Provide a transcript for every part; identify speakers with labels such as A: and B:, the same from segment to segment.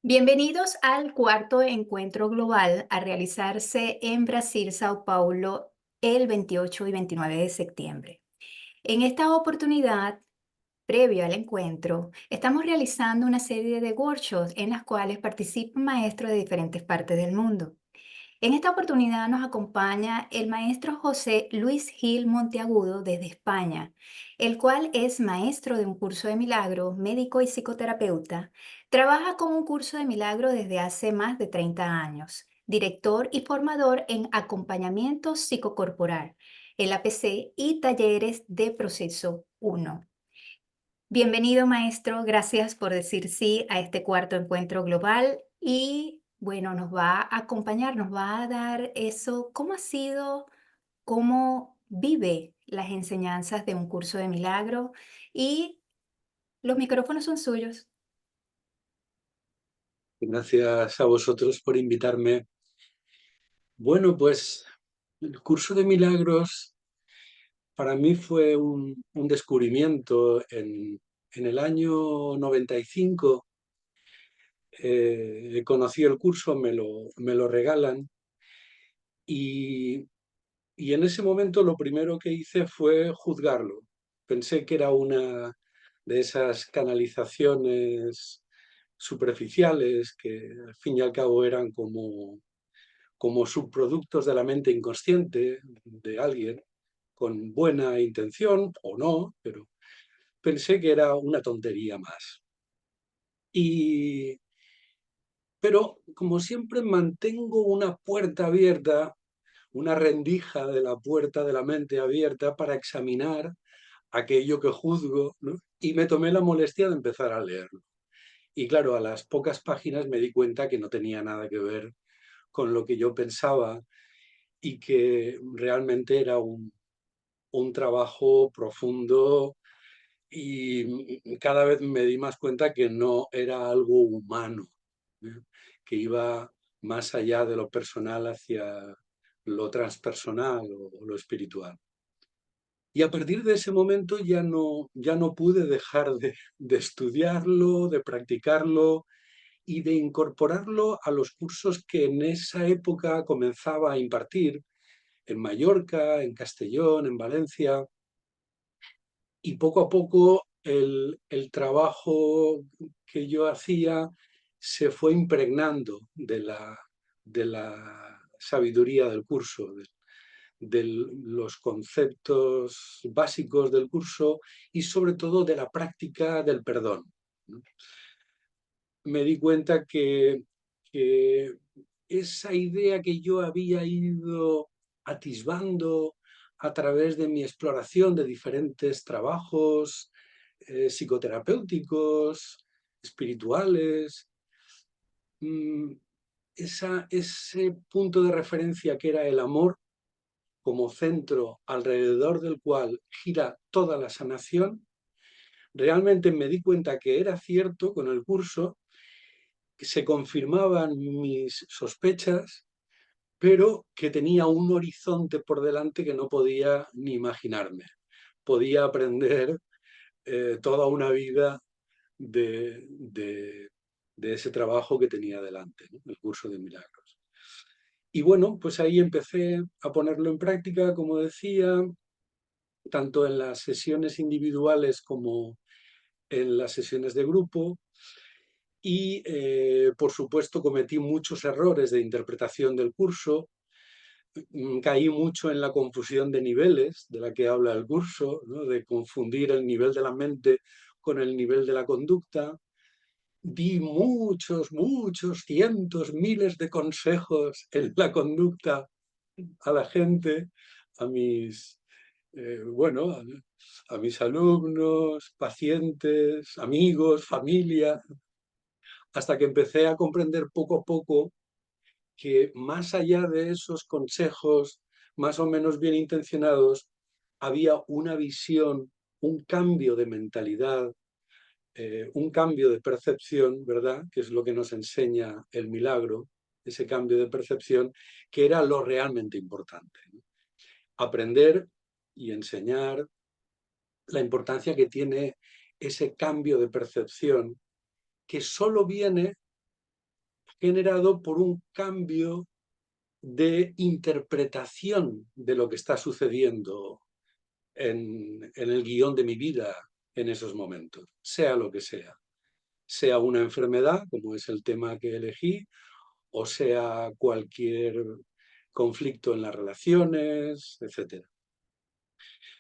A: Bienvenidos al cuarto encuentro global a realizarse en Brasil, Sao Paulo, el 28 y 29 de septiembre. En esta oportunidad, previo al encuentro, estamos realizando una serie de workshops en las cuales participan maestros de diferentes partes del mundo. En esta oportunidad nos acompaña el maestro José Luis Gil Monteagudo desde España, el cual es maestro de un curso de milagro, médico y psicoterapeuta. Trabaja con un curso de milagro desde hace más de 30 años, director y formador en acompañamiento psicocorporal, el APC y talleres de proceso 1. Bienvenido, maestro. Gracias por decir sí a este cuarto encuentro global y bueno, nos va a acompañar, nos va a dar eso, cómo ha sido, cómo vive las enseñanzas de un curso de milagro y los micrófonos son suyos.
B: Gracias a vosotros por invitarme. Bueno, pues el curso de milagros para mí fue un descubrimiento en el año 95. Conocí el curso, me lo regalan y, y en ese momento lo primero que hice fue juzgarlo. Pensé que era una de esas canalizaciones superficiales que al fin y al cabo eran como subproductos de la mente inconsciente de alguien con buena intención o no, pero pensé que era una tontería más. Y, pero como siempre mantengo una puerta abierta, una rendija de la puerta de la mente abierta para examinar aquello que juzgo, ¿no? Y me tomé la molestia de empezar a leerlo. Y claro, a las pocas páginas me di cuenta que no tenía nada que ver con lo que yo pensaba y que realmente era un trabajo profundo y cada vez me di más cuenta que no era algo humano, ¿eh? Que iba más allá de lo personal hacia lo transpersonal o lo espiritual. Y a partir de ese momento ya no pude dejar de estudiarlo, de practicarlo y de incorporarlo a los cursos que en esa época comenzaba a impartir en Mallorca, en Castellón, en Valencia, y poco a poco el trabajo que yo hacía se fue impregnando de la sabiduría del curso, de los conceptos básicos del curso y sobre todo de la práctica del perdón, ¿no? Me di cuenta que esa idea que yo había ido atisbando a través de mi exploración de diferentes trabajos psicoterapéuticos, espirituales, mmm, ese punto de referencia que era el amor como centro alrededor del cual gira toda la sanación, realmente me di cuenta que era cierto con el curso, que se confirmaban mis sospechas, pero que tenía un horizonte por delante que no podía ni imaginarme. Podía aprender toda una vida de ese trabajo que tenía delante, ¿no? El curso de milagros. Y bueno, pues ahí empecé a ponerlo en práctica, como decía, tanto en las sesiones individuales como en las sesiones de grupo. Y, por supuesto, cometí muchos errores de interpretación del curso. Caí mucho en la confusión de niveles de la que habla el curso, ¿no? De confundir el nivel de la mente con el nivel de la conducta. Di muchos, cientos, miles de consejos en la conducta a la gente, a mis, bueno, a mis alumnos, pacientes, amigos, familia, hasta que empecé a comprender poco a poco que más allá de esos consejos más o menos bien intencionados, había una visión, un cambio de mentalidad, un cambio de percepción, ¿verdad? Que es lo que nos enseña el milagro, ese cambio de percepción, que era lo realmente importante, ¿no? Aprender y enseñar la importancia que tiene ese cambio de percepción que solo viene generado por un cambio de interpretación de lo que está sucediendo en el guión de mi vida en esos momentos, sea lo que sea una enfermedad, como es el tema que elegí, o sea cualquier conflicto en las relaciones, etcétera.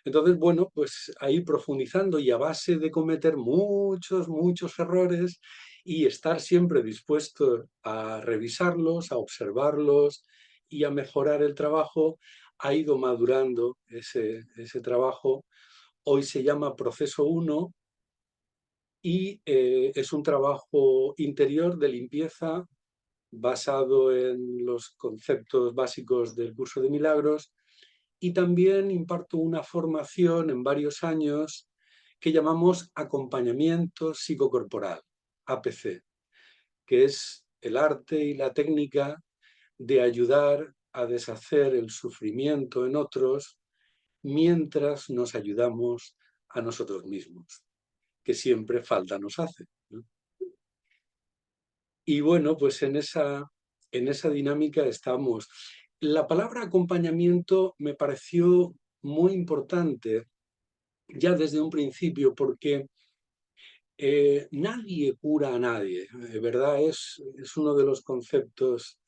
B: Entonces, bueno, pues ahí profundizando y a base de cometer muchos errores y estar siempre dispuesto a revisarlos, a observarlos y a mejorar el trabajo, ha ido madurando ese trabajo. Hoy se llama Proceso uno y es un trabajo interior de limpieza basado en los conceptos básicos del curso de milagros, y también imparto una formación en varios años que llamamos acompañamiento psicocorporal, APC, que es el arte y la técnica de ayudar a deshacer el sufrimiento en otros mientras nos ayudamos a nosotros mismos, que siempre falta nos hace, ¿no? Y bueno, pues en esa dinámica estamos. La palabra acompañamiento me pareció muy importante ya desde un principio porque nadie cura a nadie, ¿verdad? Es uno de los conceptos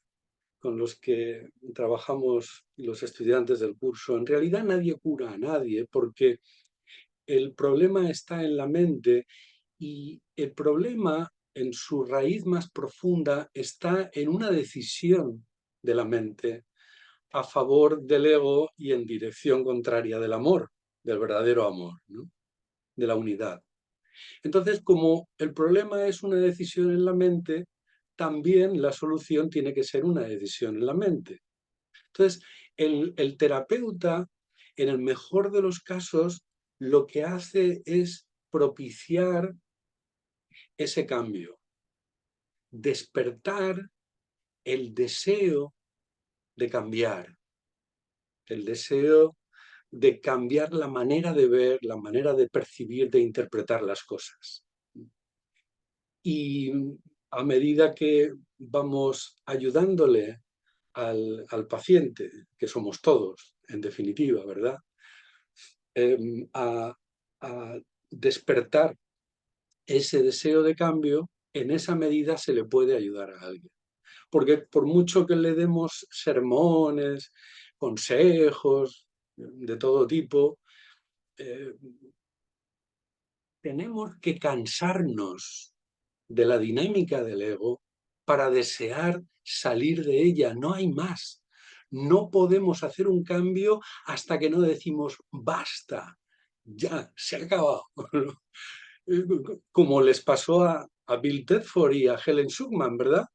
B: con los que trabajamos los estudiantes del curso. En realidad nadie cura a nadie porque el problema está en la mente y el problema en su raíz más profunda está en una decisión de la mente a favor del ego y en dirección contraria del amor, del verdadero amor, ¿no? De la unidad. Entonces, como el problema es una decisión en la mente, también la solución tiene que ser una decisión en la mente. Entonces, el terapeuta, en el mejor de los casos, lo que hace es propiciar ese cambio, despertar el deseo de cambiar, el deseo de cambiar la manera de ver, la manera de percibir, de interpretar las cosas. Y a medida que vamos ayudándole al paciente, que somos todos, en definitiva, ¿verdad? A, a despertar ese deseo de cambio, en esa medida se le puede ayudar a alguien. Porque por mucho que le demos sermones, consejos de todo tipo, eh, tenemos que cansarnos de la dinámica del ego para desear salir de ella. No hay más. No podemos hacer un cambio hasta que no decimos basta, ya, se ha acabado. Como les pasó a Bill Tedford y a Helen Schucman, ¿verdad?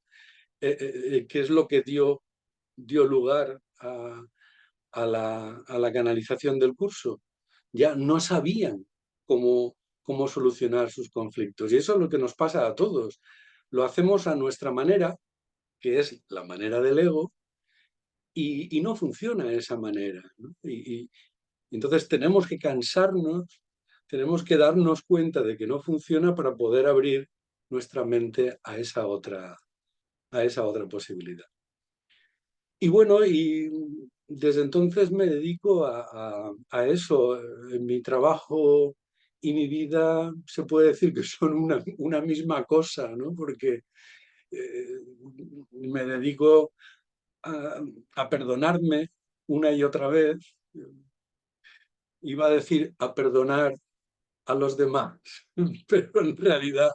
B: Que es lo que dio lugar a la canalización del curso. Ya no sabían cómo solucionar sus conflictos. Y eso es lo que nos pasa a todos. Lo hacemos a nuestra manera, que es la manera del ego, y no funciona de esa manera, ¿no? Y entonces tenemos que cansarnos, tenemos que darnos cuenta de que no funciona para poder abrir nuestra mente a esa otra posibilidad. Y bueno, y desde entonces me dedico a eso. Mi trabajo y mi vida se puede decir que son una misma cosa, ¿no? Porque eh, me dedico a perdonarme una y otra vez. Iba a decir a perdonar a los demás, pero en realidad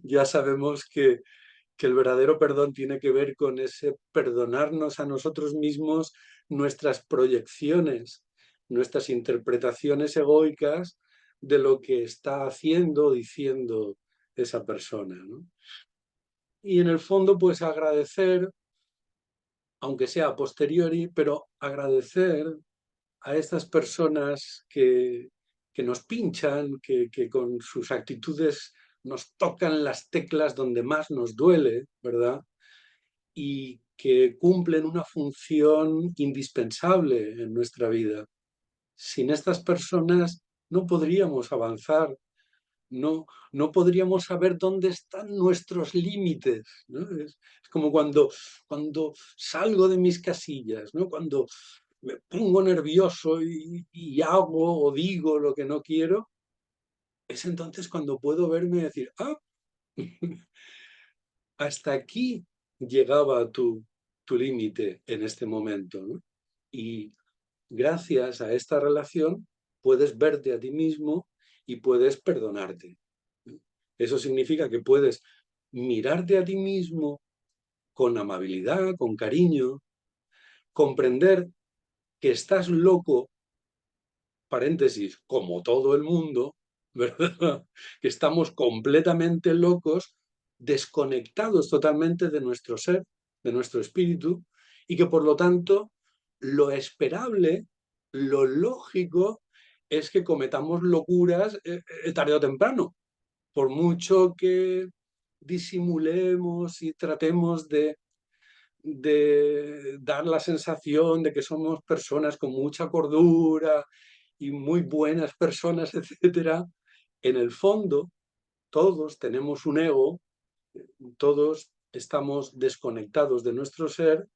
B: ya sabemos que el verdadero perdón tiene que ver con ese perdonarnos a nosotros mismos nuestras proyecciones, nuestras interpretaciones egoicas de lo que está haciendo o diciendo esa persona, ¿no? Y en el fondo, pues agradecer, aunque sea a posteriori, pero agradecer a estas personas que nos pinchan, que con sus actitudes nos tocan las teclas donde más nos duele, ¿verdad? Y que cumplen una función indispensable en nuestra vida. Sin estas personas no podríamos avanzar no podríamos saber dónde están nuestros límites, ¿no? Es como cuando salgo de mis casillas, ¿no? Cuando me pongo nervioso y hago o digo lo que no quiero, es entonces cuando puedo verme y decir, ah, hasta aquí llegaba tu límite en este momento, ¿no? Y gracias a esta relación puedes verte a ti mismo y puedes perdonarte. Eso significa que puedes mirarte a ti mismo con amabilidad, con cariño, comprender que estás loco, paréntesis, como todo el mundo, ¿verdad? Que estamos completamente locos, desconectados totalmente de nuestro ser, de nuestro espíritu, y que por lo tanto lo esperable, lo lógico, es que cometamos locuras tarde o temprano, por mucho que disimulemos y tratemos de dar la sensación de que somos personas con mucha cordura y muy buenas personas, etcétera, en el fondo todos tenemos un ego, todos estamos desconectados de nuestro ser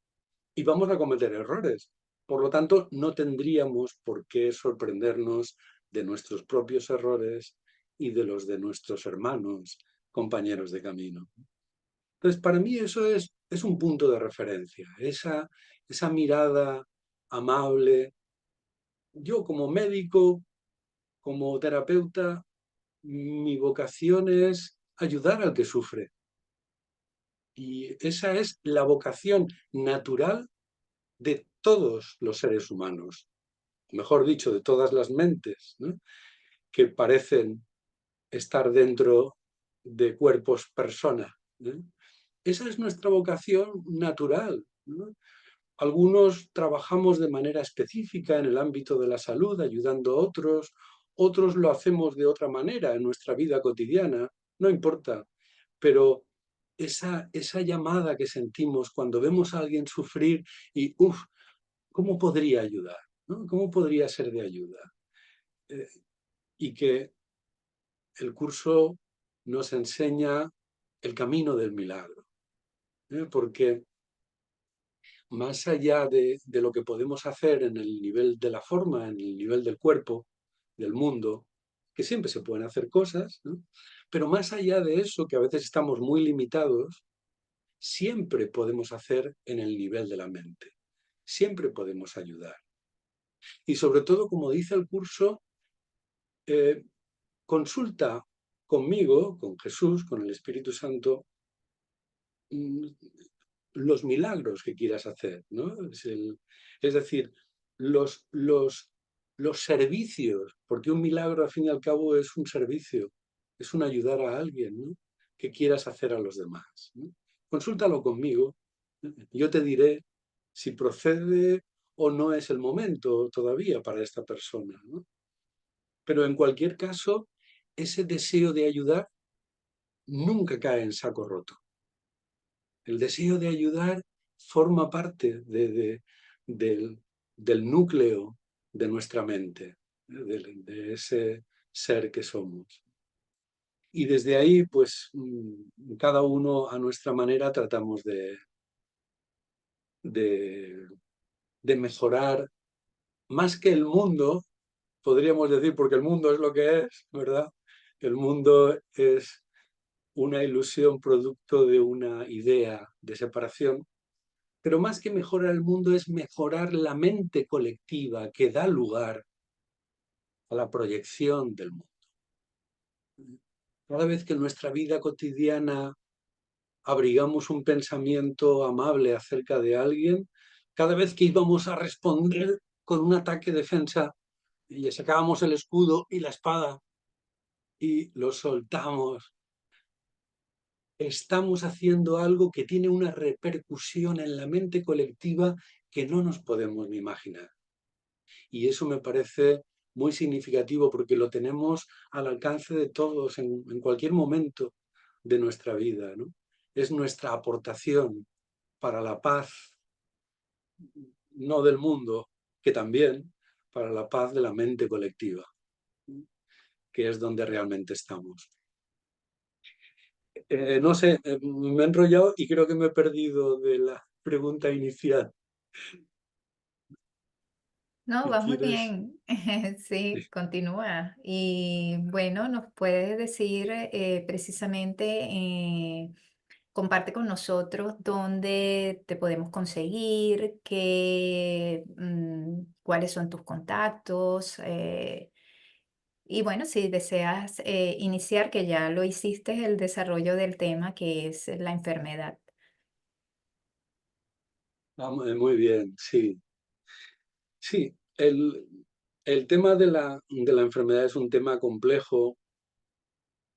B: y vamos a cometer errores. Por lo tanto, no tendríamos por qué sorprendernos de nuestros propios errores y de los de nuestros hermanos, compañeros de camino. Entonces, para mí eso es un punto de referencia, esa mirada amable. Yo como médico, como terapeuta, mi vocación es ayudar al que sufre. Y esa es la vocación natural de todos los seres humanos, mejor dicho, de todas las mentes, ¿no? Que parecen estar dentro de cuerpos persona, ¿no? Esa es nuestra vocación natural, ¿no? Algunos trabajamos de manera específica en el ámbito de la salud, ayudando a otros, otros lo hacemos de otra manera en nuestra vida cotidiana, no importa, pero esa llamada que sentimos cuando vemos a alguien sufrir y, uff, ¿cómo podría ayudar? ¿No? ¿Cómo podría ser de ayuda? Eh, y que el curso nos enseña el camino del milagro, porque más allá de lo que podemos hacer en el nivel de la forma, en el nivel del cuerpo, del mundo, que siempre se pueden hacer cosas, ¿no? Pero más allá de eso, que a veces estamos muy limitados, siempre podemos hacer en el nivel de la mente, siempre podemos ayudar. Y sobre todo, como dice el curso, eh, consulta conmigo, con Jesús, con el Espíritu Santo, mm, los milagros que quieras hacer, ¿no? Es decir, los, los, los servicios, porque un milagro al fin y al cabo es un servicio, es un ayudar a alguien, ¿no? Que quieras hacer a los demás, ¿no? Consúltalo conmigo, yo te diré si procede o no es el momento todavía para esta persona, ¿no? Pero en cualquier caso, ese deseo de ayudar nunca cae en saco roto. El deseo de ayudar forma parte del núcleo de nuestra mente, de ese ser que somos. Y desde ahí, pues, cada uno a nuestra manera tratamos de, de mejorar más que el mundo, podríamos decir, porque el mundo es lo que es, ¿verdad? El mundo es una ilusión producto de una idea de separación. Pero más que mejorar el mundo es mejorar la mente colectiva que da lugar a la proyección del mundo. Cada vez que en nuestra vida cotidiana abrigamos un pensamiento amable acerca de alguien, cada vez que íbamos a responder con un ataque defensa y sacábamos el escudo y la espada y lo soltamos, estamos haciendo algo que tiene una repercusión en la mente colectiva que no nos podemos ni imaginar. Y eso me parece muy significativo porque lo tenemos al alcance de todos en cualquier momento de nuestra vida, ¿no? Es nuestra aportación para la paz, no del mundo, que también para la paz de la mente colectiva. que es donde realmente estamos. No sé, me he enrollado y creo que me he perdido de la pregunta inicial.
A: No,
B: Si
A: vas muy
B: quieres.
A: bien. Sí, continúa. Y bueno, nos puedes decir precisamente, comparte con nosotros dónde te podemos conseguir, cuáles son tus contactos. Y bueno, si deseas iniciar, que ya lo hiciste, el desarrollo del tema que es la enfermedad.
B: Muy bien, sí. Sí, el tema de la enfermedad es un tema complejo,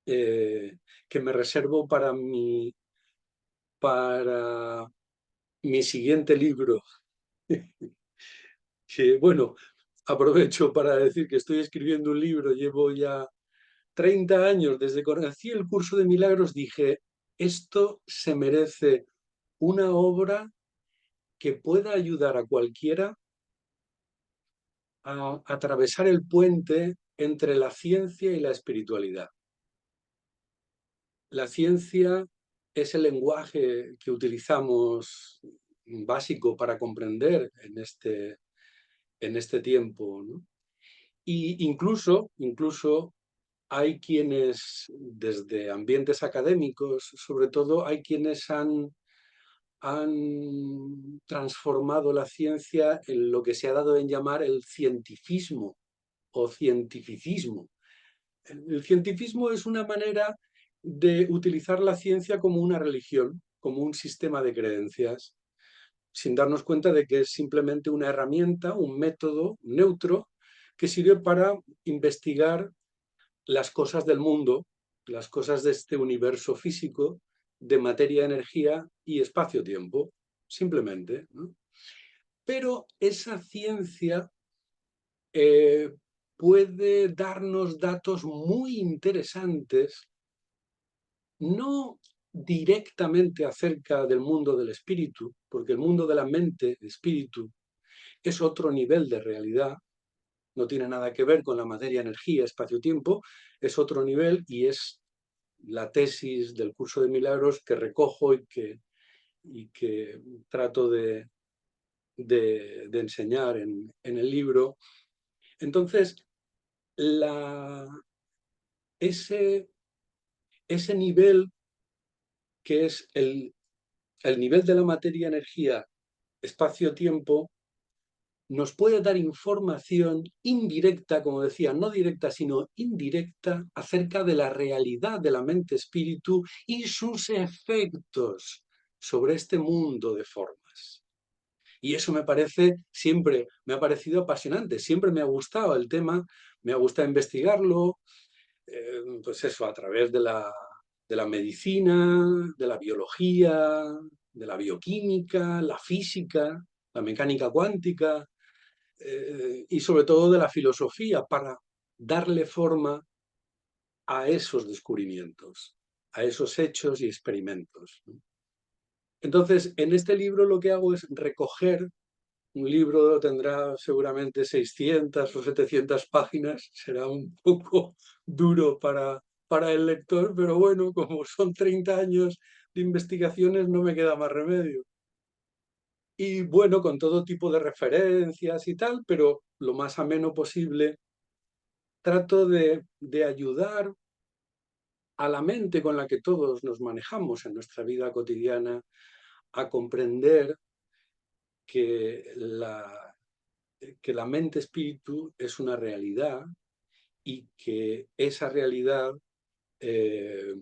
B: que me reservo para mi siguiente libro. Que, bueno, aprovecho para decir que estoy escribiendo un libro, llevo ya 30 años desde que conocí el curso de milagros, dije, esto se merece una obra que pueda ayudar a cualquiera a atravesar el puente entre la ciencia y la espiritualidad. La ciencia es el lenguaje que utilizamos básico para comprender en este tiempo, ¿no? Y incluso hay quienes, desde ambientes académicos, sobre todo, hay quienes han transformado la ciencia en lo que se ha dado en llamar el cientifismo o cientificismo. El cientifismo es una manera de utilizar la ciencia como una religión, como un sistema de creencias, sin darnos cuenta de que es simplemente una herramienta, un método neutro que sirve para investigar las cosas del mundo, las cosas de este universo físico, de materia, energía y espacio-tiempo, simplemente, ¿no? Pero esa ciencia eh, puede darnos datos muy interesantes, no directamente acerca del mundo del espíritu, porque el mundo de la mente, espíritu, es otro nivel de realidad, no tiene nada que ver con la materia, energía, espacio-tiempo, es otro nivel y es la tesis del curso de milagros que recojo y que trato de enseñar en el libro. Entonces, la, ese, ese nivel que es el nivel de la materia, energía, espacio-tiempo, nos puede dar información indirecta, como decía, no directa, sino indirecta, acerca de la realidad de la mente-espíritu y sus efectos sobre este mundo de formas. Y eso me parece, siempre me ha parecido apasionante, siempre me ha gustado el tema, me ha gustado investigarlo, pues eso, a través de la medicina, de la biología, de la bioquímica, la física, la mecánica cuántica, y sobre todo de la filosofía para darle forma a esos descubrimientos, a esos hechos y experimentos, ¿no? Entonces, en este libro lo que hago es recoger, un libro tendrá seguramente 600 o 700 páginas, será un poco duro para el lector, pero bueno, como son 30 años de investigaciones, no me queda más remedio. Y bueno, con todo tipo de referencias y tal, pero lo más ameno posible, trato de ayudar a la mente con la que todos nos manejamos en nuestra vida cotidiana a comprender que que la mente-espíritu es una realidad y que esa realidad eh,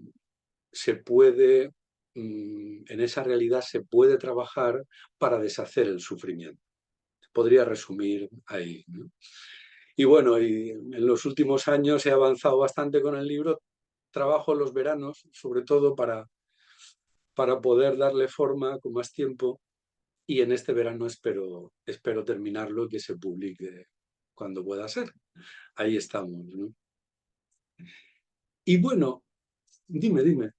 B: se puede, en esa realidad se puede trabajar para deshacer el sufrimiento. Podría resumir ahí, ¿no? Y bueno, y en los últimos años he avanzado bastante con el libro. Trabajo los veranos, sobre todo para poder darle forma con más tiempo. Y en este verano espero terminarlo y que se publique cuando pueda ser. Ahí estamos, ¿no? Y bueno, dime.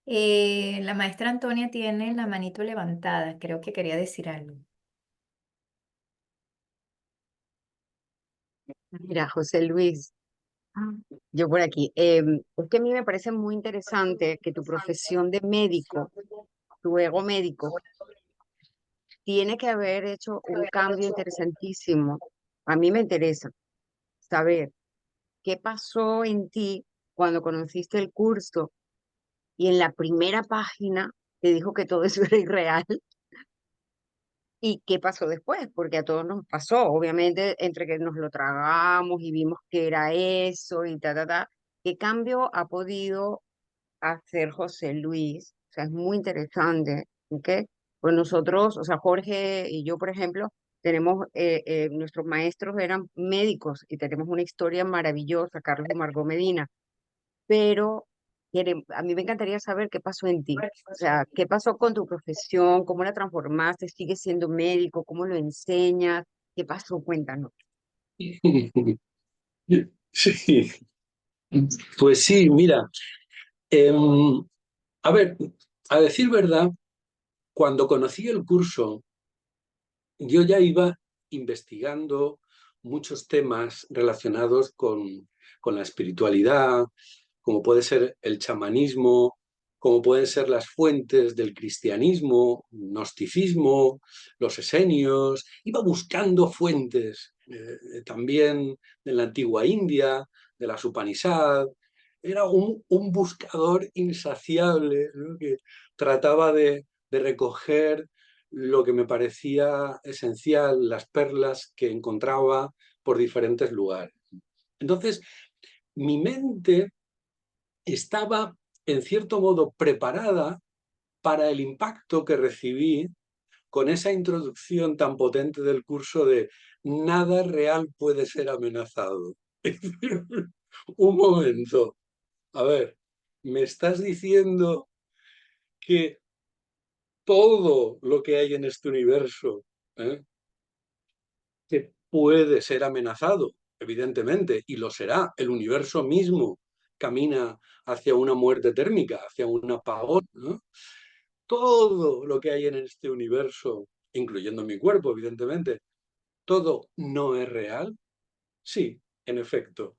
A: La maestra Antonia tiene la manito levantada, creo que quería decir algo.
C: Mira, José Luis, Yo por aquí. Es que a mí me parece muy interesante que tu profesión de médico, tu ego médico, tiene que haber hecho un cambio interesantísimo. A mí me interesa saber qué pasó en ti cuando conociste el curso y en la primera página te dijo que todo eso era irreal. ¿Y qué pasó después? Porque a todos nos pasó, obviamente, entre que nos lo tragamos y vimos que era eso y ta, ta, ta. ¿Qué cambio ha podido hacer José Luis? O sea, es muy interesante, ¿ok? Pues nosotros, o sea, Jorge y yo, por ejemplo, tenemos, nuestros maestros eran médicos y tenemos una historia maravillosa, Carlos y Margot Medina, pero a mí me encantaría saber qué pasó en ti. O sea, qué pasó con tu profesión, cómo la transformaste, sigues siendo médico, cómo lo enseñas, qué pasó, cuéntanos.
B: Sí, pues sí, mira, a ver, a decir verdad, cuando conocí el curso, yo ya iba investigando muchos temas relacionados con la espiritualidad, como puede ser el chamanismo, como pueden ser las fuentes del cristianismo, gnosticismo, los esenios. Iba buscando fuentes también de la antigua India, de las Upanishad. Era un buscador insaciable, ¿no? Que trataba de recoger lo que me parecía esencial, las perlas que encontraba por diferentes lugares. Entonces, mi mente estaba, en cierto modo, preparada para el impacto que recibí con esa introducción tan potente del curso de nada real puede ser amenazado. Un momento, a ver, me estás diciendo que todo lo que hay en este universo, ¿eh?, que puede ser amenazado, evidentemente, y lo será. El universo mismo camina hacia una muerte térmica, hacia un apagón, ¿no? Todo lo que hay en este universo, incluyendo mi cuerpo, evidentemente, todo no es real. Sí, en efecto.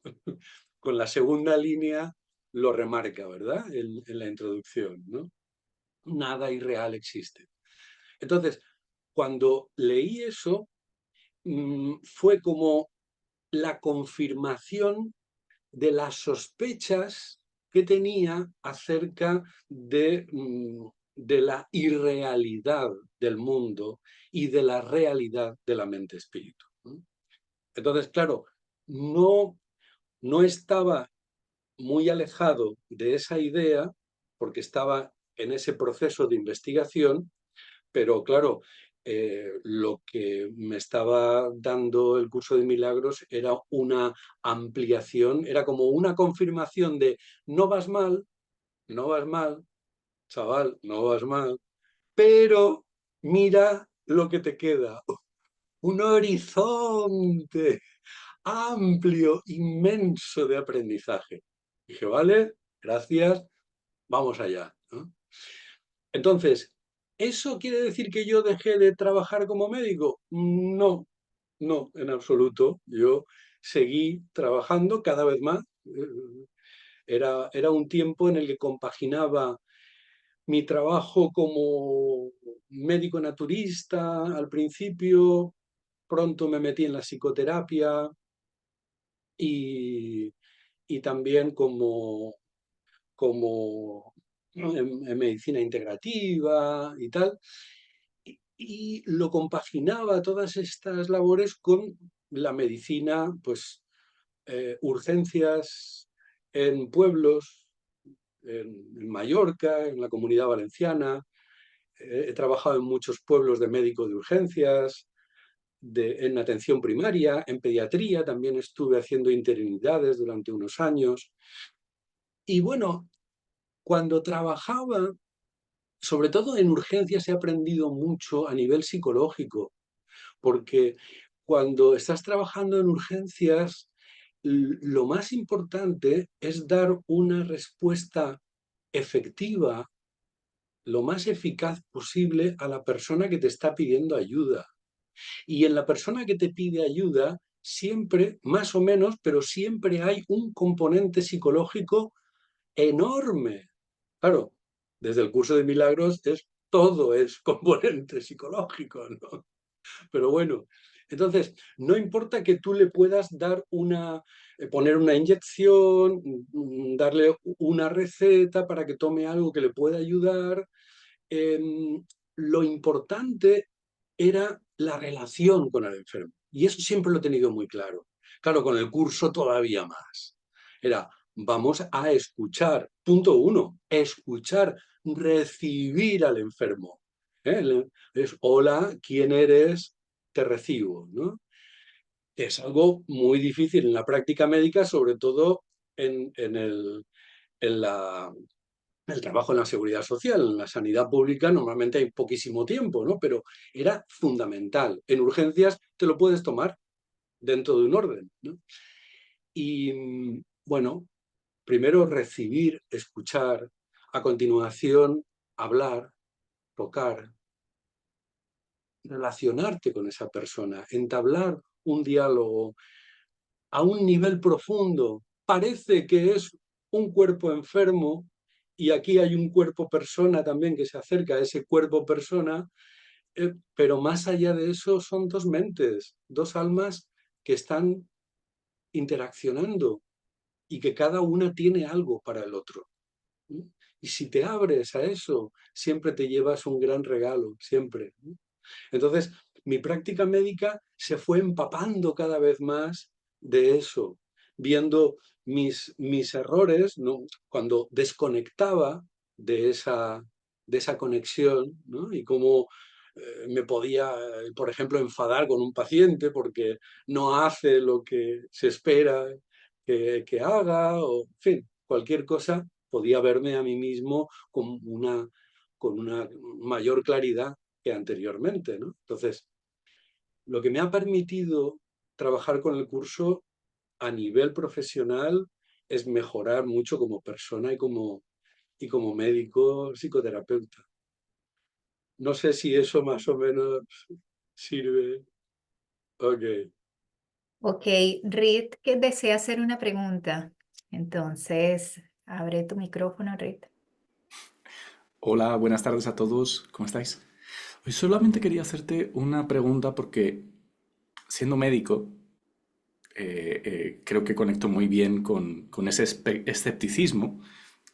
B: Con la segunda línea lo remarca, ¿verdad? En la introducción, ¿no? Nada irreal existe. Entonces, cuando leí eso, fue como la confirmación de las sospechas que tenía acerca de la irrealidad del mundo y de la realidad de la mente-espíritu. Entonces, claro, no, no estaba muy alejado de esa idea porque estaba en ese proceso de investigación, pero claro, lo que me estaba dando el curso de milagros era una ampliación, era como una confirmación de no vas mal, no vas mal, chaval, no vas mal, pero mira lo que te queda, un horizonte amplio, inmenso de aprendizaje. Dije, vale, gracias, vamos allá, ¿no? Entonces, ¿eso quiere decir que yo dejé de trabajar como médico? No, no, en absoluto. Yo seguí trabajando cada vez más. Era un tiempo en el que compaginaba mi trabajo como médico naturista al principio, pronto me metí en la psicoterapia y, y también como en medicina integrativa y tal. Y lo compaginaba todas estas labores con la medicina, pues urgencias en pueblos, en Mallorca, en la Comunidad Valenciana. He trabajado en muchos pueblos de médico de urgencias, en atención primaria, en pediatría, también estuve haciendo interinidades durante unos años. Y bueno, cuando trabajaba, sobre todo en urgencias, he aprendido mucho a nivel psicológico, porque cuando estás trabajando en urgencias, lo más importante es dar una respuesta efectiva, lo más eficaz posible a la persona que te está pidiendo ayuda. Y en la persona que te pide ayuda siempre, más o menos, pero siempre hay un componente psicológico enorme. Claro, desde el curso de milagros todo es componente psicológico, ¿no? Pero bueno, entonces, no importa que tú le puedas dar poner una inyección, darle una receta para que tome algo que le pueda ayudar. Lo importante era la relación con el enfermo. Y eso siempre lo he tenido muy claro. Claro, con el curso todavía más. Era, vamos a escuchar. Punto uno, escuchar, recibir al enfermo. Es, hola, ¿quién eres? Te recibo, ¿no? Es algo muy difícil en la práctica médica, sobre todo en la, el trabajo en la seguridad social, en la sanidad pública normalmente hay poquísimo tiempo, ¿no? Pero era fundamental. En urgencias te lo puedes tomar dentro de un orden, ¿no? Y bueno, primero recibir, escuchar, a continuación hablar, tocar, relacionarte con esa persona, entablar un diálogo a un nivel profundo. Parece que es un cuerpo enfermo y aquí hay un cuerpo persona también que se acerca a ese cuerpo persona, pero más allá de eso son dos mentes, dos almas que están interaccionando y que cada una tiene algo para el otro. Y si te abres a eso, siempre te llevas un gran regalo, siempre. Entonces, mi práctica médica se fue empapando cada vez más de eso, viendo mis errores, ¿no? Cuando desconectaba de esa conexión, ¿no? Y cómo me podía, por ejemplo, enfadar con un paciente porque no hace lo que se espera que haga, o en fin, cualquier cosa, podía verme a mí mismo con una mayor claridad que anteriormente, ¿no? Entonces, lo que me ha permitido trabajar con el curso a nivel profesional es mejorar mucho como persona y como médico psicoterapeuta. No sé si eso más o menos sirve. Ok.
A: Ok, Rit, que desea hacer una pregunta. Entonces, abre tu micrófono, Rit.
D: Hola, buenas tardes a todos, ¿cómo estáis? Hoy solamente quería hacerte una pregunta porque, siendo médico, creo que conecto muy bien con ese escepticismo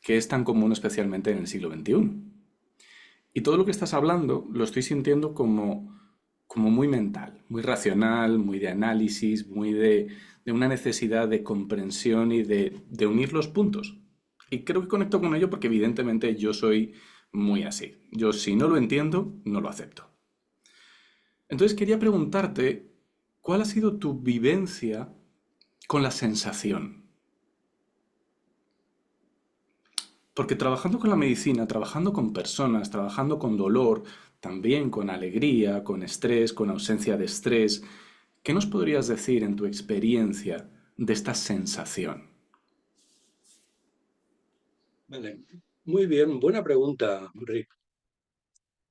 D: que es tan común especialmente en el siglo XXI. Y todo lo que estás hablando lo estoy sintiendo como muy mental, muy racional, muy de análisis, muy de una necesidad de comprensión y de unir los puntos. Y creo que conecto con ello porque evidentemente yo soy muy así. Yo si no lo entiendo, no lo acepto. Entonces quería preguntarte, ¿cuál ha sido tu vivencia con la sensación? Porque trabajando con la medicina, trabajando con personas, trabajando con dolor, también con alegría, con estrés, con ausencia de estrés, ¿qué nos podrías decir en tu experiencia de esta sensación?
B: Vale. Muy bien, buena pregunta, Rick.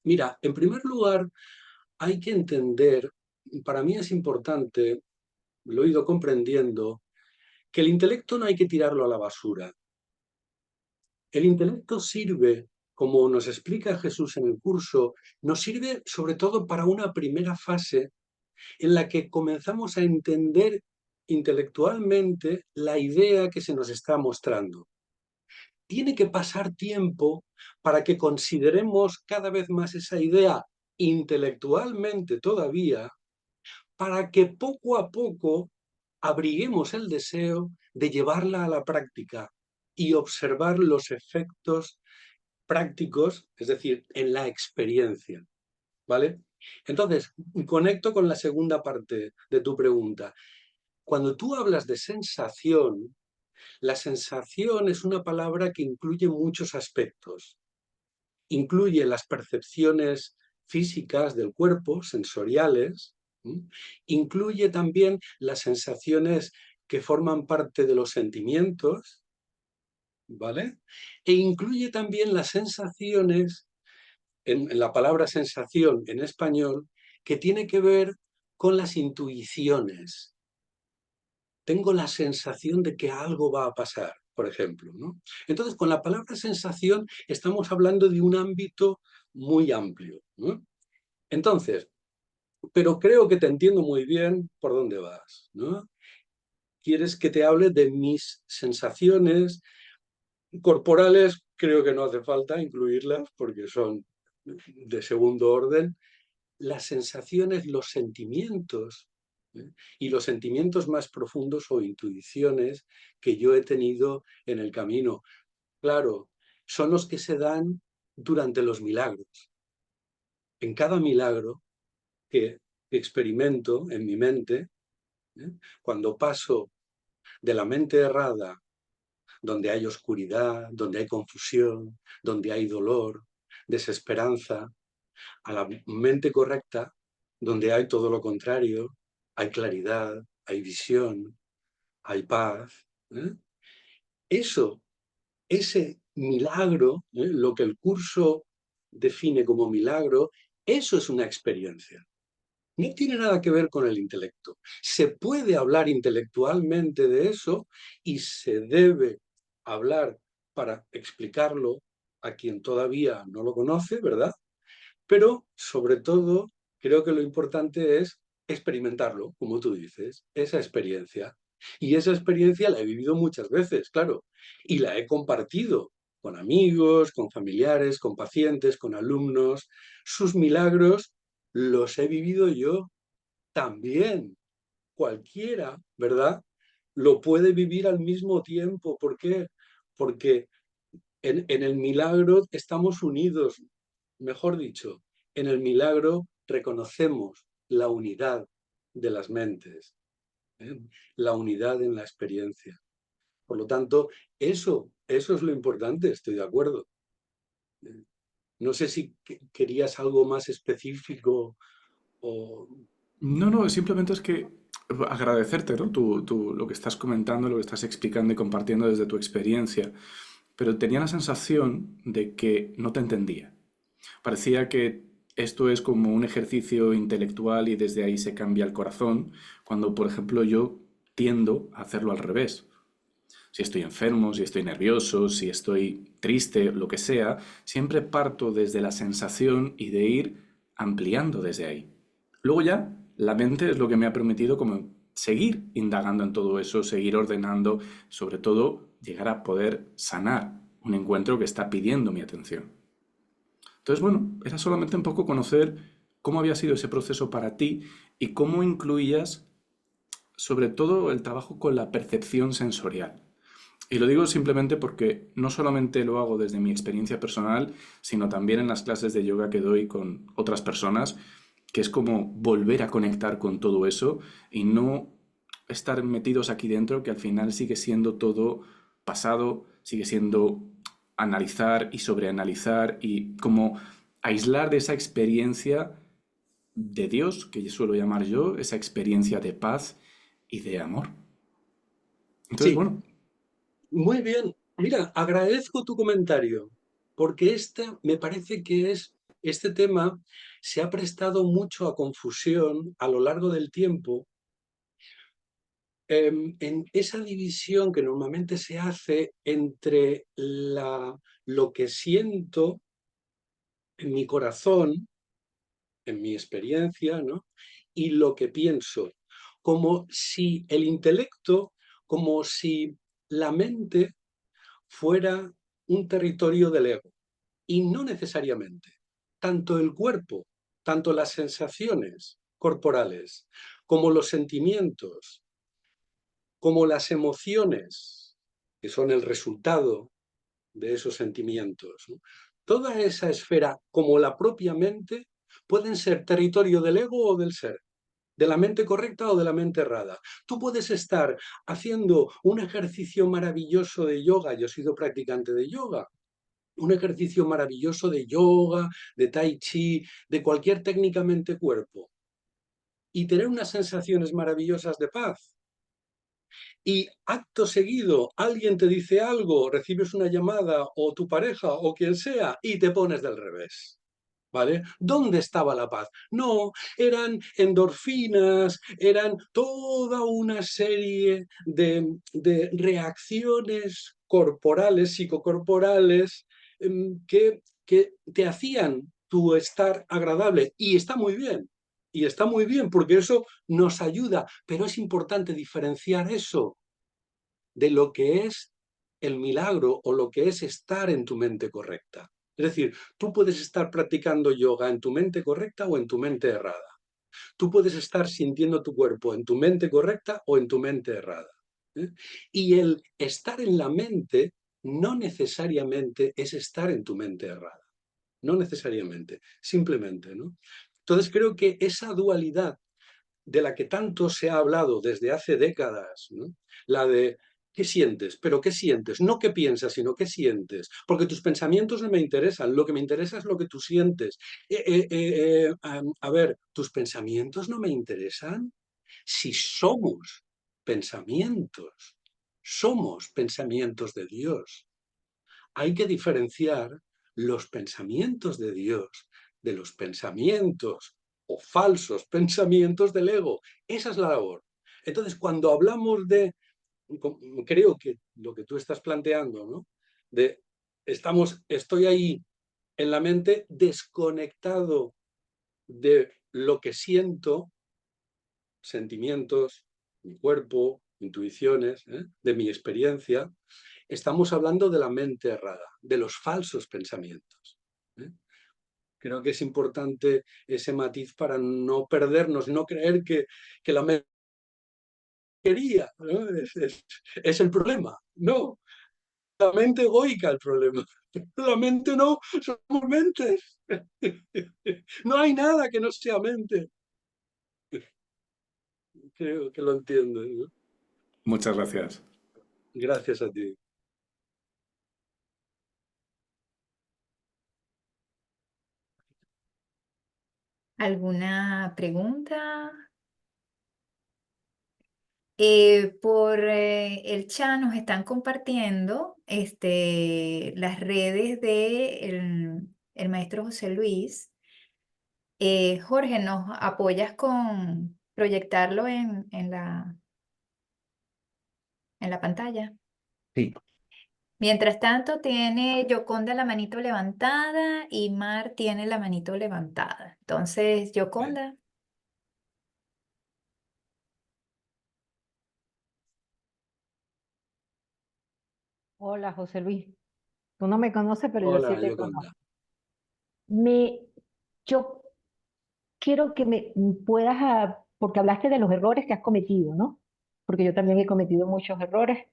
B: Mira, en primer lugar, hay que entender, para mí es importante, lo he ido comprendiendo, que el intelecto no hay que tirarlo a la basura. El intelecto sirve, como nos explica Jesús en el curso, nos sirve sobre todo para una primera fase en la que comenzamos a entender intelectualmente la idea que se nos está mostrando. Tiene que pasar tiempo para que consideremos cada vez más esa idea intelectualmente todavía, para que poco a poco abriguemos el deseo de llevarla a la práctica y observar los efectos prácticos, es decir, en la experiencia, ¿vale? Entonces, conecto con la segunda parte de tu pregunta. Cuando tú hablas de sensación, la sensación es una palabra que incluye muchos aspectos. Incluye las percepciones físicas del cuerpo, sensoriales, incluye también las sensaciones que forman parte de los sentimientos, ¿vale? E incluye también las sensaciones, en la palabra sensación en español, que tiene que ver con las intuiciones. tengo la sensación de que algo va a pasar, por ejemplo, ¿no? Entonces, con la palabra sensación estamos hablando de un ámbito muy amplio, ¿no? Entonces, pero creo que te entiendo muy bien por dónde vas, ¿no? Quieres que te hable de mis sensaciones corporales, creo que no hace falta incluirlas porque son de segundo orden. Las sensaciones, los sentimientos, ¿eh? Y los sentimientos más profundos o intuiciones que yo he tenido en el camino. Claro, son los que se dan durante los milagros. En cada milagro que experimento en mi mente, ¿eh? Cuando paso de la mente errada, donde hay oscuridad, donde hay confusión, donde hay dolor, desesperanza, a la mente correcta, donde hay todo lo contrario, hay claridad, hay visión, hay paz. ¿Eh? Eso, ese milagro, lo que el curso define como milagro, eso es una experiencia. No tiene nada que ver con el intelecto. Se puede hablar intelectualmente de eso y se debe hablar para explicarlo a quien todavía no lo conoce, ¿verdad? Pero, sobre todo, creo que lo importante es experimentarlo, como tú dices, esa experiencia. Y esa experiencia la he vivido muchas veces, claro, y la he compartido con amigos, con familiares, con pacientes, con alumnos. Sus milagros los he vivido yo también. Cualquiera, ¿verdad? Lo puede vivir al mismo tiempo. ¿Por qué? Porque en el milagro estamos unidos, mejor dicho, en el milagro reconocemos la unidad de las mentes, ¿eh? La unidad en la experiencia. Por lo tanto, eso es lo importante, estoy de acuerdo. No sé si querías algo más específico o...
D: No, no, simplemente es que agradecerte, ¿no? Lo que estás comentando, lo que estás explicando y compartiendo desde tu experiencia. Pero tenía la sensación de que no te entendía. Parecía que esto es como un ejercicio intelectual y desde ahí se cambia el corazón, cuando, por ejemplo, yo tiendo a hacerlo al revés. Si estoy enfermo, si estoy nervioso, si estoy triste, lo que sea, siempre parto desde la sensación y de ir ampliando desde ahí. Luego ya, la mente es lo que me ha permitido como seguir indagando en todo eso, seguir ordenando, sobre todo llegar a poder sanar un encuentro que está pidiendo mi atención. Entonces, bueno, era solamente un poco conocer cómo había sido ese proceso para ti y cómo incluías sobre todo el trabajo con la percepción sensorial. Y lo digo simplemente porque no solamente lo hago desde mi experiencia personal, sino también en las clases de yoga que doy con otras personas, que es como volver a conectar con todo eso y no estar metidos aquí dentro, que al final sigue siendo todo pasado, sigue siendo analizar y sobreanalizar y como aislar de esa experiencia de Dios, que yo suelo llamar yo, esa experiencia de paz y de amor. Entonces,
B: Sí,
D: bueno,
B: muy bien. Mira, agradezco tu comentario, porque me parece que este tema se ha prestado mucho a confusión a lo largo del tiempo, en esa división que normalmente se hace entre lo que siento en mi corazón, en mi experiencia, ¿no? Y lo que pienso, como si el intelecto, como si la mente fuera un territorio del ego. Y no necesariamente. Tanto el cuerpo, tanto las sensaciones corporales, como los sentimientos, como las emociones, que son el resultado de esos sentimientos, ¿no? Toda esa esfera, como la propia mente, pueden ser territorio del ego o del ser, de la mente correcta o de la mente errada. Tú puedes estar haciendo un ejercicio maravilloso de yoga, yo he sido practicante de yoga, un ejercicio maravilloso de yoga, de tai chi, de cualquier técnica mente-cuerpo, y tener unas sensaciones maravillosas de paz. Y acto seguido alguien te dice algo, recibes una llamada o tu pareja o quien sea y te pones del revés. ¿Vale? ¿Dónde estaba la paz? No, eran endorfinas, eran toda una serie de reacciones corporales, psicocorporales, que te hacían tu estar agradable. Y está muy bien porque eso nos ayuda, pero es importante diferenciar eso de lo que es el milagro o lo que es estar en tu mente correcta. Es decir, tú puedes estar practicando yoga en tu mente correcta o en tu mente errada. Tú puedes estar sintiendo tu cuerpo en tu mente correcta o en tu mente errada. ¿Eh? Y el estar en la mente no necesariamente es estar en tu mente errada. No necesariamente, simplemente, ¿no? Entonces creo que esa dualidad de la que tanto se ha hablado desde hace décadas, ¿no? La de ¿qué sientes? ¿Pero qué sientes? No qué piensas, sino qué sientes. Porque tus pensamientos no me interesan, lo que me interesa es lo que tú sientes. A ver, ¿tus pensamientos no me interesan? Si somos pensamientos de Dios. Hay que diferenciar los pensamientos de Dios de los pensamientos o falsos pensamientos del ego. Esa es la labor. Entonces, cuando hablamos de, creo que lo que tú estás planteando, ¿no? De estoy ahí en la mente desconectado de lo que siento, sentimientos, mi cuerpo, intuiciones, de mi experiencia, estamos hablando de la mente errada, de los falsos pensamientos. ¿Eh? Creo que es importante ese matiz para no perdernos, no creer que la mente quería, ¿no? Es el problema. No, la mente egoica el problema. La mente no, somos mentes. No hay nada que no sea mente. Creo que lo entiendes, ¿no?
D: Muchas gracias.
B: Gracias a ti.
A: ¿Alguna pregunta? Por el chat nos están compartiendo las redes de el maestro José Luis. Jorge, ¿nos apoyas con proyectarlo en la pantalla?
E: Sí.
A: Mientras tanto, tiene Yoconda la manito levantada y Mar tiene la manito levantada. Entonces, Yoconda.
F: Hola, José Luis. Tú no me conoces, pero yo sí
B: Hola,
F: te conozco.
B: Yoconda.
F: Me, yo quiero que me puedas, porque hablaste de los errores que has cometido, ¿no? Porque yo también he cometido muchos errores.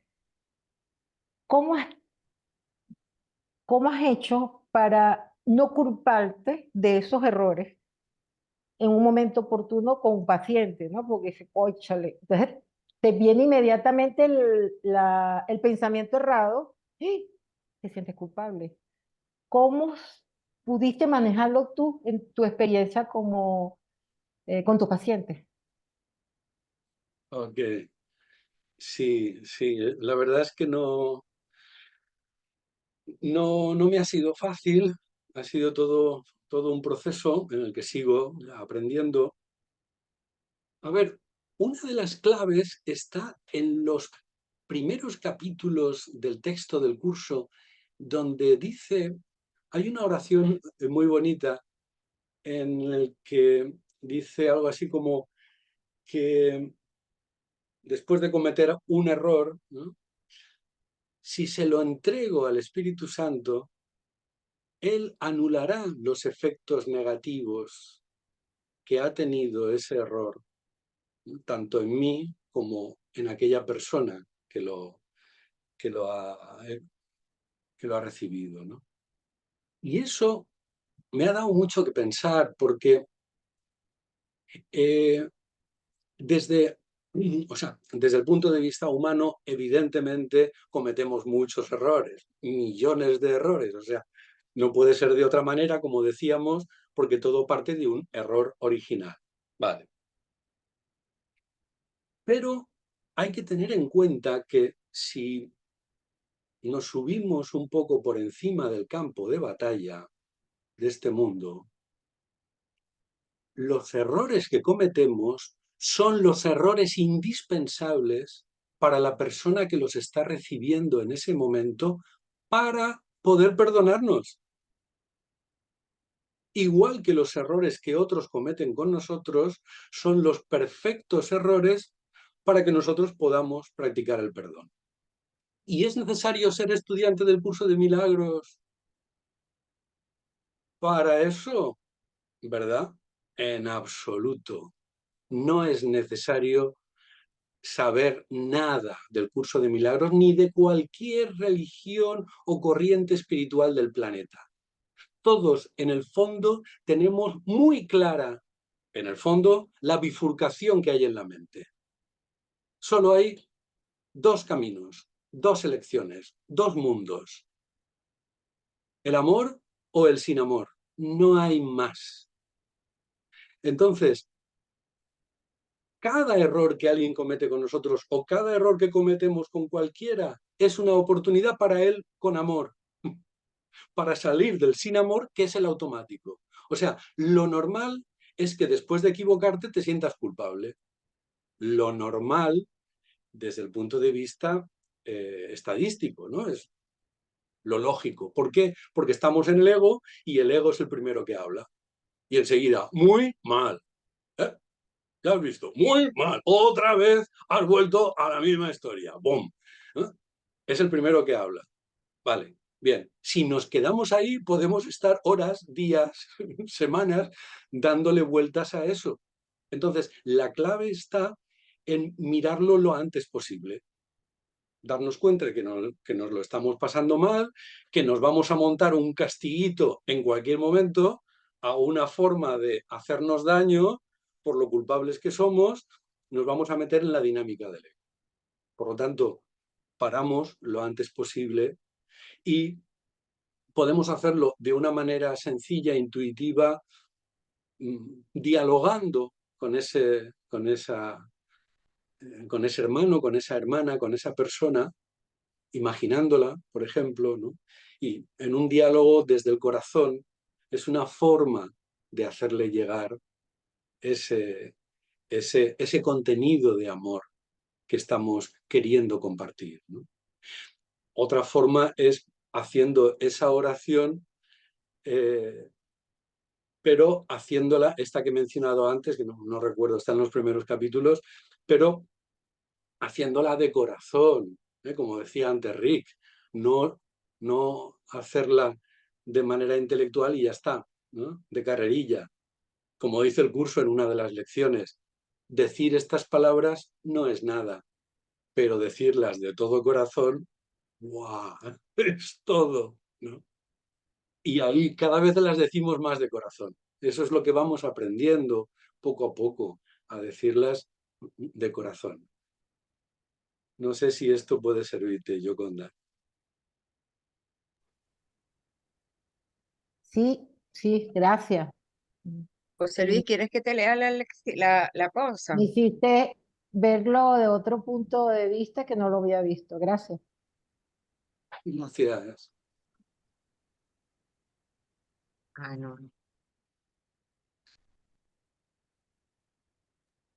F: ¿Cómo has, cómo has hecho para no culparte de esos errores en un momento oportuno con un paciente, ¿no? Porque dice, cóchale. Entonces, te viene inmediatamente el pensamiento errado, ¡y! Te sientes culpable. ¿Cómo pudiste manejarlo tú en tu experiencia como con tus pacientes?
B: Ok. Sí, sí. La verdad es que no me ha sido fácil. Ha sido todo un proceso en el que sigo aprendiendo. A ver, una de las claves está en los primeros capítulos del texto del curso, donde hay una oración muy bonita en el que dice algo así como que después de cometer un error, ¿no? Si se lo entrego al Espíritu Santo, Él anulará los efectos negativos que ha tenido ese error, ¿no? Tanto en mí como en aquella persona que que lo ha, que lo ha recibido, ¿no? Y eso me ha dado mucho que pensar porque eh, desde, desde el punto de vista humano, evidentemente cometemos muchos errores, millones de errores. O sea, no puede ser de otra manera, como decíamos, porque todo parte de un error original. Vale. Pero hay que tener en cuenta que si nos subimos un poco por encima del campo de batalla de este mundo, los errores que cometemos son los errores indispensables para la persona que los está recibiendo en ese momento para poder perdonarnos. Igual que los errores que otros cometen con nosotros son los perfectos errores para que nosotros podamos practicar el perdón. ¿Y es necesario ser estudiante del curso de milagros para eso? ¿Verdad? En absoluto. No es necesario saber nada del curso de milagros ni de cualquier religión o corriente espiritual del planeta. Todos, en el fondo, tenemos muy clara, en el fondo, la bifurcación que hay en la mente. Solo hay dos caminos, dos elecciones, dos mundos. El amor o el sin amor. No hay más. Entonces, cada error que alguien comete con nosotros o cada error que cometemos con cualquiera es una oportunidad para él con amor, para salir del sin amor, que es el automático. O sea, lo normal es que después de equivocarte te sientas culpable. Lo normal, desde el punto de vista estadístico, ¿no? Es lo lógico. ¿Por qué? Porque estamos en el ego y el ego es el primero que habla. Y enseguida, muy mal. ¿Eh? ¿Ya has visto? Muy mal. Otra vez has vuelto a la misma historia. ¡Bum! ¿Eh? Es el primero que habla. Vale, bien. Si nos quedamos ahí, podemos estar horas, días, semanas, dándole vueltas a eso. Entonces, la clave está en mirarlo lo antes posible. Darnos cuenta de que nos lo estamos pasando mal, que nos vamos a montar un castiguito en cualquier momento a una forma de hacernos daño por lo culpables que somos, nos vamos a meter en la dinámica del ego. Por lo tanto, paramos lo antes posible y podemos hacerlo de una manera sencilla, intuitiva, dialogando con ese hermano, con esa hermana, con esa persona, imaginándola, por ejemplo, ¿no? Y en un diálogo desde el corazón es una forma de hacerle llegar ese contenido de amor que estamos queriendo compartir, ¿no? Otra forma es haciendo esa oración, pero haciéndola, esta que he mencionado antes, que no recuerdo, está en los primeros capítulos, pero haciéndola de corazón, como decía antes Rick, no hacerla de manera intelectual y ya está, ¿no? De carrerilla. Como dice el curso en una de las lecciones, decir estas palabras no es nada, pero decirlas de todo corazón, ¡guau! Es todo, ¿no? Y ahí cada vez las decimos más de corazón. Eso es lo que vamos aprendiendo poco a poco, a decirlas de corazón. No sé si esto puede servirte, Yoconda.
F: Sí, sí, gracias.
C: José Luis,
F: Me
C: ¿quieres que te lea la cosa?
F: me hiciste verlo de otro punto de vista que no lo había visto. Gracias.
B: Gracias.
C: Ah, no.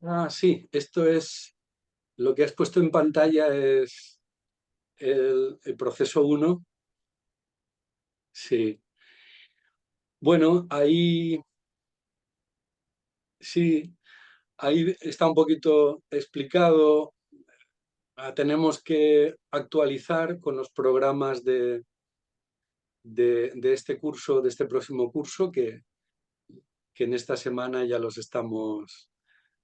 B: Ah, sí, esto es, lo que has puesto en pantalla es el proceso 1. Sí. Bueno, ahí sí, ahí está un poquito explicado. Tenemos que actualizar con los programas de este curso, de este próximo curso, que en esta semana ya los estamos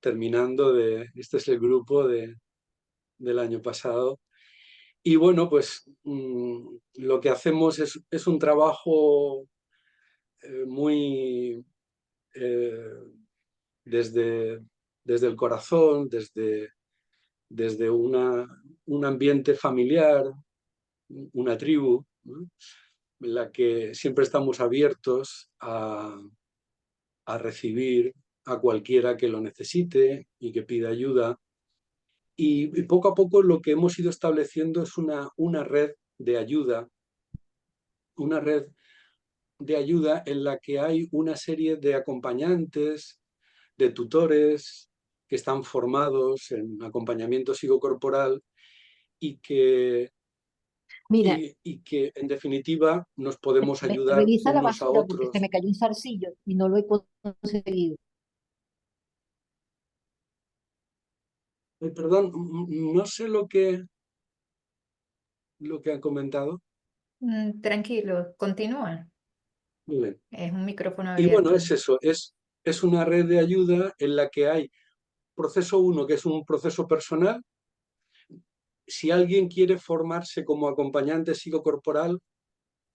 B: terminando. Este es el grupo del año pasado. Y bueno, pues lo que hacemos es un trabajo muy desde el corazón, desde un ambiente familiar, una tribu, ¿no? En la que siempre estamos abiertos a recibir a cualquiera que lo necesite y que pida ayuda. Y poco a poco lo que hemos ido estableciendo es una red de ayuda, en la que hay una serie de acompañantes de tutores que están formados en acompañamiento psicocorporal y que,
F: Mira,
B: y que en definitiva nos podemos ayudar
F: revisa la
B: unos a
F: basura porque se
B: otros.
F: me cayó un zarcillo y no lo he conseguido.
B: Ay, perdón, no sé lo que han comentado.
A: Tranquilo, continúa.
B: Muy bien.
A: Es un micrófono
B: Y bueno,
A: abierto.
B: es eso, es una red de ayuda en la que hay proceso 1, que es un proceso personal. Si alguien quiere formarse como acompañante psicocorporal,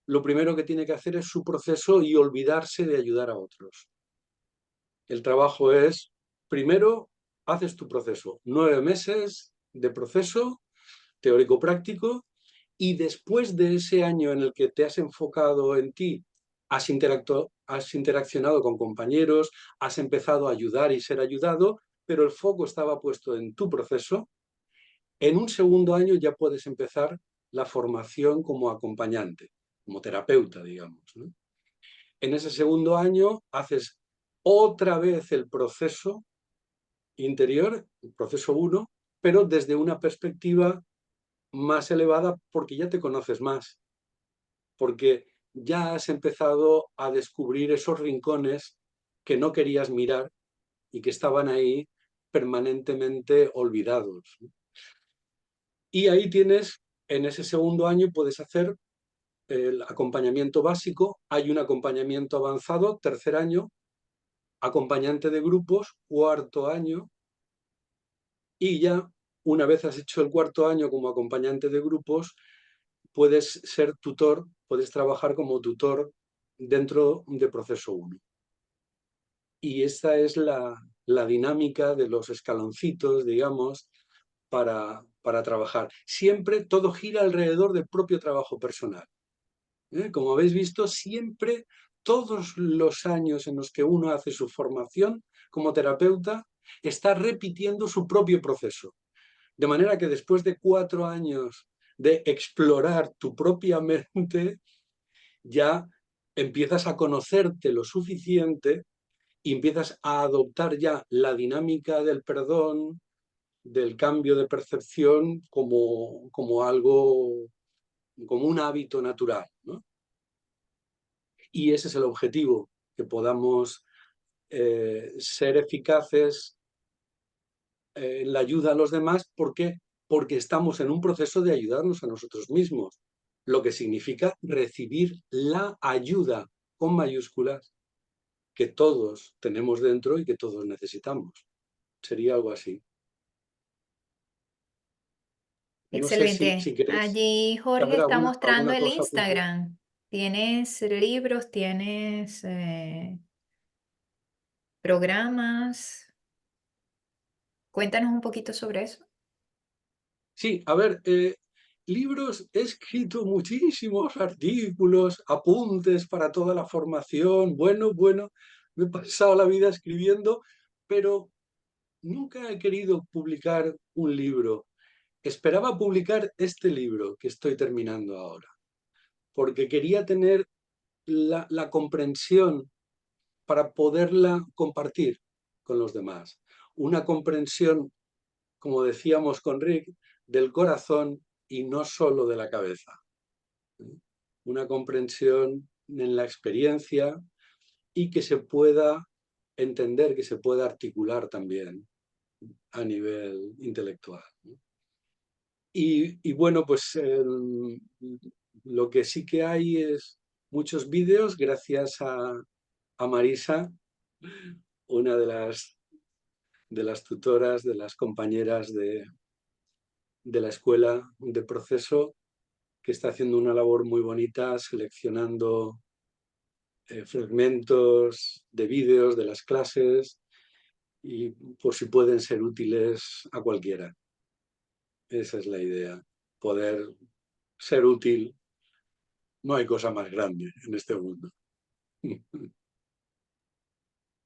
B: lo primero que tiene que hacer es su proceso y olvidarse de ayudar a otros. El trabajo es, primero, haces tu proceso, 9 meses de proceso teórico-práctico, y después de ese año en el que te has enfocado en ti, has interaccionado con compañeros, has empezado a ayudar y ser ayudado, pero el foco estaba puesto en tu proceso. En un segundo año ya puedes empezar la formación como acompañante, como terapeuta, digamos, ¿no? En ese segundo año haces otra vez el proceso interior, el proceso 1, pero desde una perspectiva más elevada porque ya te conoces más, porque ya has empezado a descubrir esos rincones que no querías mirar y que estaban ahí permanentemente olvidados. Y ahí tienes, en ese segundo año puedes hacer el acompañamiento básico, hay un acompañamiento avanzado, tercer año, acompañante de grupos, cuarto año, y ya una vez has hecho el cuarto año como acompañante de grupos, puedes ser tutor, puedes trabajar como tutor dentro de proceso 1. Y esta es la dinámica de los escaloncitos, digamos, para trabajar. Siempre todo gira alrededor del propio trabajo personal. Como habéis visto, siempre, todos los años en los que uno hace su formación como terapeuta, está repitiendo su propio proceso. De manera que después de 4 años de explorar tu propia mente, ya empiezas a conocerte lo suficiente y empiezas a adoptar ya la dinámica del perdón, del cambio de percepción como algo, como un hábito natural, ¿no? Y ese es el objetivo, que podamos ser eficaces en la ayuda a los demás. ¿Por qué? Porque estamos en un proceso de ayudarnos a nosotros mismos, lo que significa recibir la ayuda con mayúsculas que todos tenemos dentro y que todos necesitamos. Sería algo así. No sé si
A: Excelente.
B: queréis
A: Allí Jorge
B: saber
A: está mostrando
B: alguna
A: el
B: cosa puntual.
A: Instagram. ¿Tienes libros? ¿Tienes programas? Cuéntanos un poquito sobre eso.
B: Sí, a ver, libros, he escrito muchísimos artículos, apuntes para toda la formación. Bueno, me he pasado la vida escribiendo, pero nunca he querido publicar un libro. Esperaba publicar este libro que estoy terminando ahora, porque quería tener la comprensión para poderla compartir con los demás. Una comprensión, como decíamos con Rick, del corazón y no solo de la cabeza. Una comprensión en la experiencia y que se pueda entender, que se pueda articular también a nivel intelectual. Y bueno, pues lo que sí que hay es muchos vídeos gracias a Marisa, una de las tutoras, de las compañeras de la escuela de proceso, que está haciendo una labor muy bonita seleccionando fragmentos de vídeos de las clases y por si pueden ser útiles a cualquiera. Esa es la idea, poder ser útil. No hay cosa más grande en este mundo.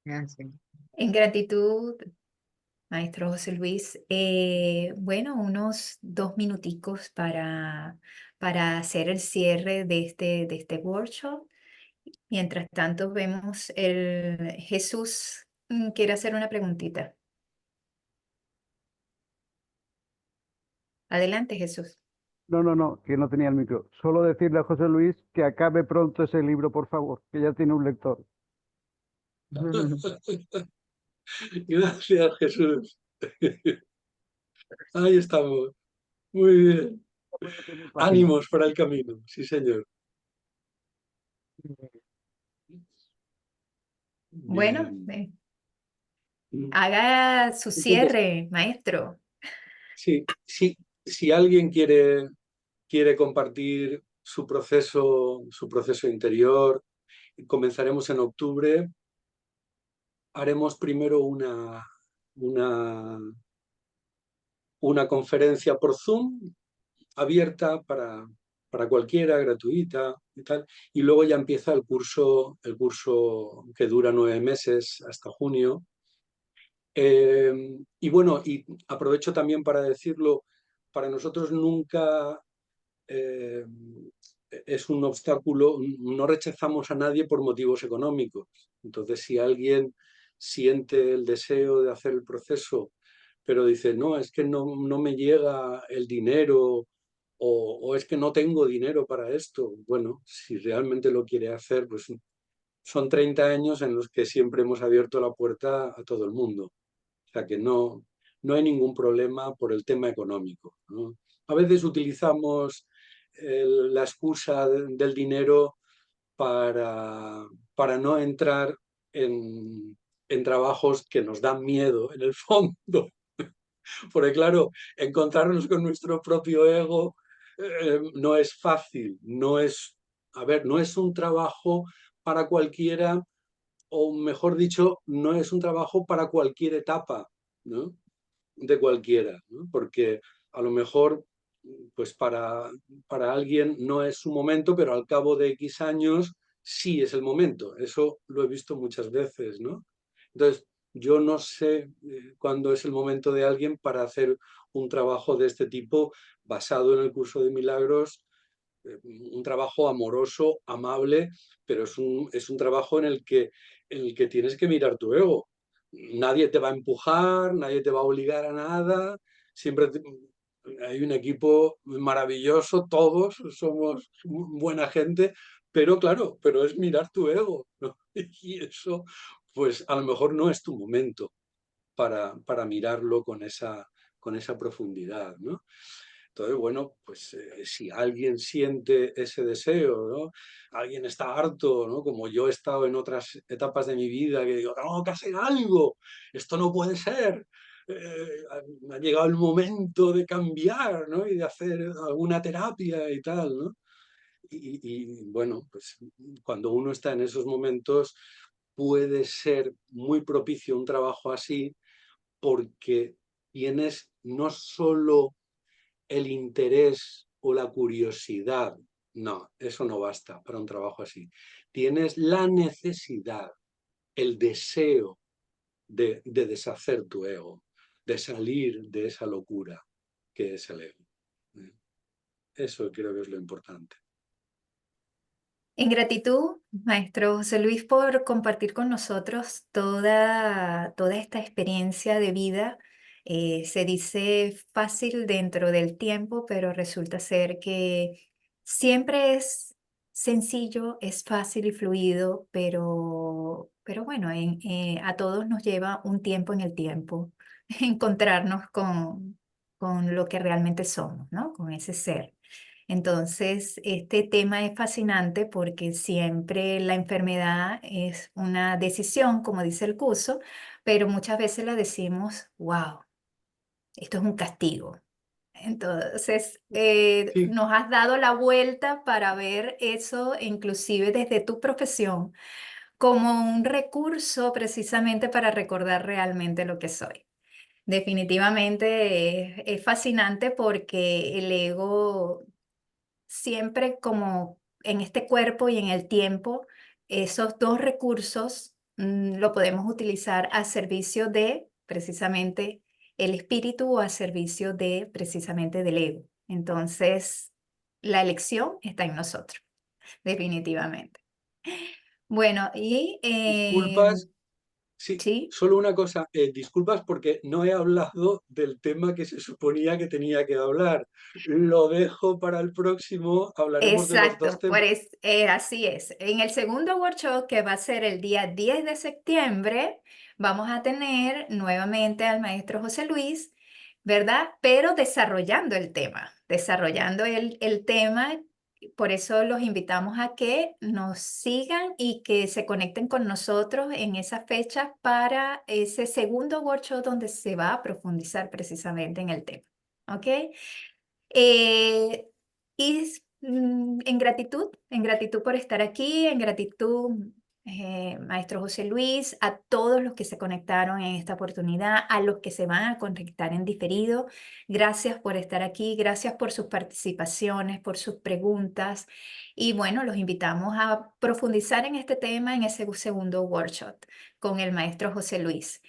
C: Gracias.
A: En gratitud, maestro José Luis, bueno, unos 2 minuticos para hacer el cierre de este workshop. Mientras tanto, vemos el Jesús quiere hacer una preguntita. Adelante, Jesús.
E: No, que no tenía el micro. Solo decirle a José Luis que acabe pronto ese libro, por favor, que ya tiene un lector.
B: Gracias, Jesús. Ahí estamos. Muy bien.
E: Apóyate en mi página.
B: Ánimos para el camino. Sí, señor.
A: Bueno,
B: Bien.
A: haga su
B: Entonces,
A: cierre, maestro.
B: sí, sí, si alguien quiere compartir su proceso interior, comenzaremos en octubre. Haremos primero una conferencia por Zoom abierta para cualquiera, gratuita y tal. Y luego ya empieza el curso que dura 9 meses hasta junio. Y bueno, y aprovecho también para decirlo, para nosotros nunca eh, es un obstáculo, no rechazamos a nadie por motivos económicos. Entonces, si alguien siente el deseo de hacer el proceso, pero dice, no, es que no me llega el dinero o es que no tengo dinero para esto, bueno, si realmente lo quiere hacer, pues son 30 años en los que siempre hemos abierto la puerta a todo el mundo. O sea que no hay ningún problema por el tema económico, ¿no? A veces utilizamos la excusa del dinero para no entrar en trabajos que nos dan miedo en el fondo. Porque claro, encontrarnos con nuestro propio ego no es fácil, no es un trabajo para cualquiera, o mejor dicho, no es un trabajo para cualquier etapa, ¿no? De cualquiera, ¿no? Porque a lo mejor, pues para alguien no es su momento, pero al cabo de X años sí es el momento. Eso lo he visto muchas veces, ¿no? Entonces, yo no sé cuándo es el momento de alguien para hacer un trabajo de este tipo basado en el curso de milagros, un trabajo amoroso, amable, pero es un trabajo en el que tienes que mirar tu ego. Nadie te va a empujar, nadie te va a obligar a nada, siempre hay un equipo maravilloso, todos somos buena gente, pero claro, pero es mirar tu ego, ¿no? Y eso, pues a lo mejor no es tu momento para mirarlo con esa profundidad, ¿no? Entonces, bueno, pues si alguien siente ese deseo, ¿no? Alguien está harto, ¿no? Como yo he estado en otras etapas de mi vida, que digo, tengo que hacer algo, esto no puede ser. Ha llegado el momento de cambiar, ¿no? Y de hacer alguna terapia y tal, ¿no? Bueno, pues cuando uno está en esos momentos puede ser muy propicio un trabajo así porque tienes no solo el interés o la curiosidad. No, eso no basta para un trabajo así. Tienes la necesidad, el deseo de deshacer tu ego, de salir de esa locura que es el ego. Eso creo que es lo importante.
A: En gratitud, maestro José Luis, por compartir con nosotros toda esta experiencia de vida. Se dice fácil dentro del tiempo, pero resulta ser que siempre es sencillo, es fácil y fluido, pero bueno, a todos nos lleva un tiempo en el tiempo encontrarnos con lo que realmente somos, ¿no? Con ese ser. Entonces, este tema es fascinante porque siempre la enfermedad es una decisión, como dice el curso, pero muchas veces la decimos, wow, esto es un castigo. Entonces,
B: Sí,
A: nos has dado la vuelta para ver eso, inclusive desde tu profesión, como un recurso precisamente para recordar realmente lo que soy. Definitivamente es fascinante porque el ego siempre como en este cuerpo y en el tiempo, esos dos recursos lo podemos utilizar a servicio de precisamente el espíritu o a servicio de precisamente del ego. Entonces, la elección está en nosotros, definitivamente. Bueno, y
B: disculpas Sí,
A: ¿sí?
B: solo una cosa, disculpas porque no he hablado del tema que se suponía que tenía que hablar. Lo dejo para el próximo, hablaremos de los dos
A: Exacto,
B: temas.
A: así es. En el segundo workshop, que va a ser el día 10 de septiembre, vamos a tener nuevamente al maestro José Luis, ¿verdad? Pero desarrollando el tema. Por eso los invitamos a que nos sigan y que se conecten con nosotros en esa fecha para ese segundo workshop donde se va a profundizar precisamente en el tema. ¿Ok? Eh, en gratitud por estar aquí, en gratitud, Maestro José Luis, a todos los que se conectaron en esta oportunidad, a los que se van a conectar en diferido. Gracias por estar aquí, gracias por sus participaciones, por sus preguntas. Y bueno, los invitamos a profundizar en este tema en ese segundo workshop con el Maestro José Luis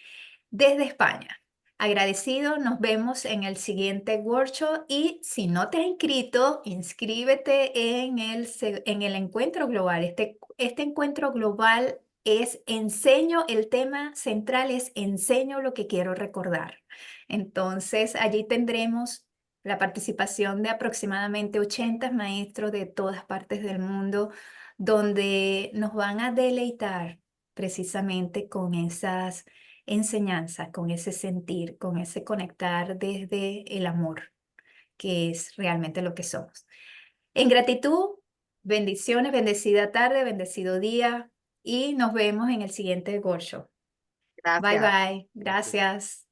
A: desde España. Agradecido, nos vemos en el siguiente workshop y si no te has inscrito, inscríbete en el encuentro global. Este encuentro global el tema central es enseño lo que quiero recordar. Entonces, allí tendremos la participación de aproximadamente 80 maestros de todas partes del mundo, donde nos van a deleitar precisamente con esas enseñanza, con ese sentir, con ese conectar desde el amor, que es realmente lo que somos. En gratitud, bendiciones, bendecida tarde, bendecido día y nos vemos en el siguiente workshop. Bye
C: Gracias.
A: bye. Gracias.